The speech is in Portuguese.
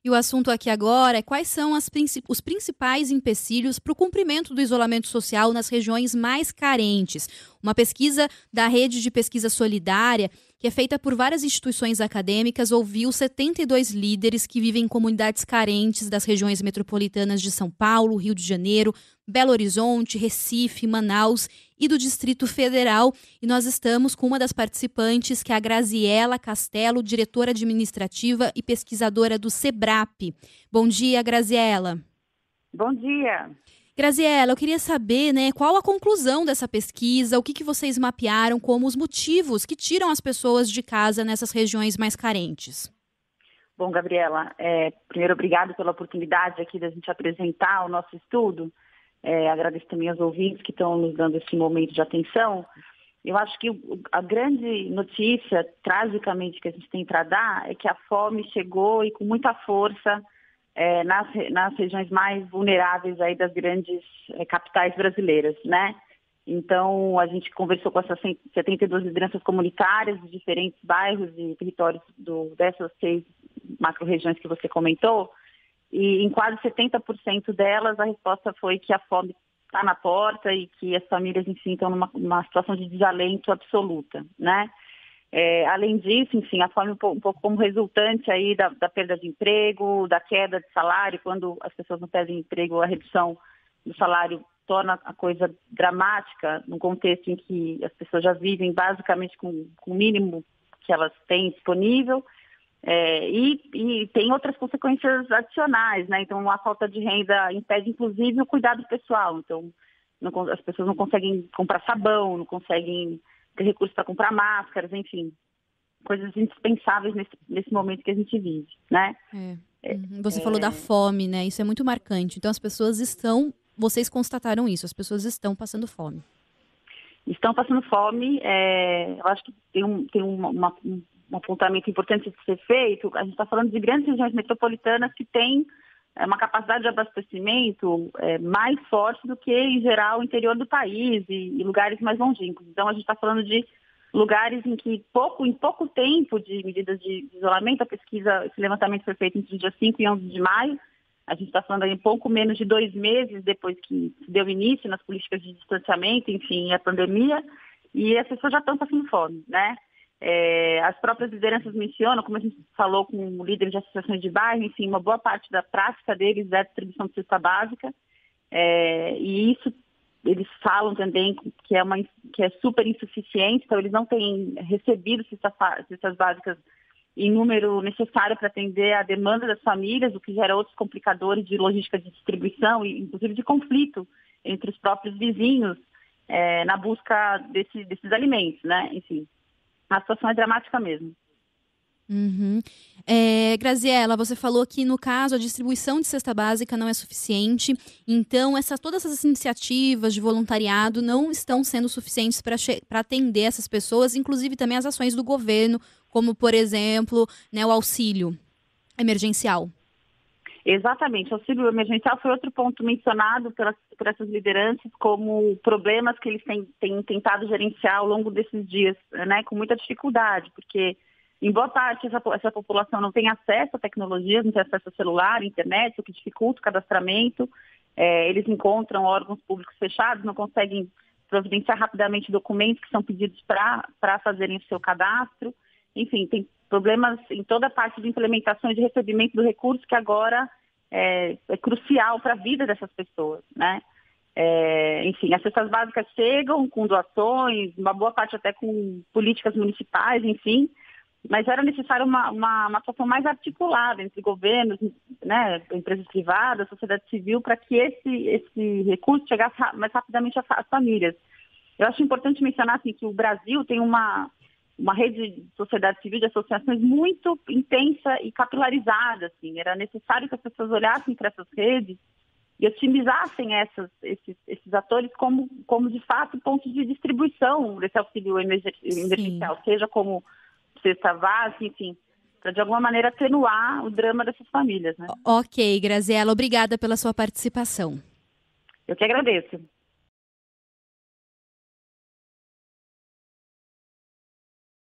E o assunto aqui agora é quais são os principais empecilhos para o cumprimento do isolamento social nas regiões mais carentes. Uma pesquisa da Rede de Pesquisa Solidária, que é feita por várias instituições acadêmicas, ouviu 72 líderes que vivem em comunidades carentes das regiões metropolitanas de São Paulo, Rio de Janeiro, Belo Horizonte, Recife, Manaus e do Distrito Federal. E nós estamos com uma das participantes, que é a Graziela Castelo, diretora administrativa e pesquisadora do SEBRAP. Bom dia, Graziela. Bom dia. Graziela, eu queria saber, qual a conclusão dessa pesquisa, o que vocês mapearam como os motivos que tiram as pessoas de casa nessas regiões mais carentes. Bom, Gabriela, primeiro, obrigado pela oportunidade aqui da gente apresentar o nosso estudo. Agradeço também aos ouvintes que estão nos dando esse momento de atenção. Eu acho que a grande notícia, tragicamente, que a gente tem para dar é que a fome chegou e com muita força nas regiões mais vulneráveis aí das grandes capitais brasileiras, né? Então, a gente conversou com essas 72 lideranças comunitárias de diferentes bairros e territórios dessas 6 macro-regiões que você comentou, e em quase 70% delas a resposta foi que a fome está na porta e que as famílias, enfim, estão numa situação de desalento absoluta, né? Além disso, enfim, a fome um pouco como resultante aí da perda de emprego, da queda de salário. Quando as pessoas não perdem emprego, a redução do salário torna a coisa dramática, num contexto em que as pessoas já vivem basicamente com o mínimo que elas têm disponível, e tem outras consequências adicionais, né? Então, a falta de renda impede, inclusive, o cuidado pessoal. Então, as pessoas não conseguem comprar sabão, não conseguem ter recursos para comprar máscaras, enfim, coisas indispensáveis nesse momento que a gente vive, né? Você falou da fome, né? Isso é muito marcante. Então, vocês constataram isso, as pessoas estão passando fome. Estão passando fome. Eu acho que tem um apontamento importante de ser feito. A gente está falando de grandes regiões metropolitanas que têm uma capacidade de abastecimento mais forte do que, em geral, o interior do país e lugares mais longínquos. Então, a gente está falando de lugares em que, em pouco tempo de medidas de isolamento, esse levantamento foi feito entre os dias 5 e 11 de maio, a gente está falando aí um pouco menos de 2 meses depois que se deu início nas políticas de distanciamento, enfim, a pandemia, e as pessoas já estão passando fome, né? As próprias lideranças mencionam, como a gente falou com líderes de associações de bairro, enfim, uma boa parte da prática deles é a distribuição de cesta básica, e isso eles falam também que é super insuficiente, então eles não têm recebido cestas básicas em número necessário para atender a demanda das famílias, o que gera outros complicadores de logística de distribuição e inclusive de conflito entre os próprios vizinhos na busca desses alimentos, né? Enfim, a situação é dramática mesmo. Graziela, você falou que, no caso, a distribuição de cesta básica não é suficiente, então todas essas iniciativas de voluntariado não estão sendo suficientes para atender essas pessoas, inclusive também as ações do governo, como, por exemplo, o auxílio emergencial. Exatamente, o auxílio emergencial foi outro ponto mencionado por essas lideranças como problemas que eles têm tentado gerenciar ao longo desses dias, né, com muita dificuldade, porque em boa parte essa população não tem acesso a tecnologias, não tem acesso a celular, internet, o que dificulta o cadastramento. Eles encontram órgãos públicos fechados, não conseguem providenciar rapidamente documentos que são pedidos para fazerem o seu cadastro. Enfim, tem problemas em toda a parte de implementação e de recebimento do recurso, que agora é crucial para a vida dessas pessoas, né? Enfim, as cestas básicas chegam com doações, uma boa parte até com políticas municipais, enfim, mas era necessário uma atuação mais articulada entre governos, né, empresas privadas, sociedade civil, para que esse recurso chegasse mais rapidamente às famílias. Eu acho importante mencionar assim, que o Brasil tem uma rede de sociedade civil, de associações muito intensa e capilarizada. Assim. Era necessário que as pessoas olhassem para essas redes e otimizassem esses atores como, de fato, pontos de distribuição desse auxílio emergencial, seja como cesta básica, enfim, para de alguma maneira atenuar o drama dessas famílias, né? Ok, Graziela, obrigada pela sua participação. Eu que agradeço.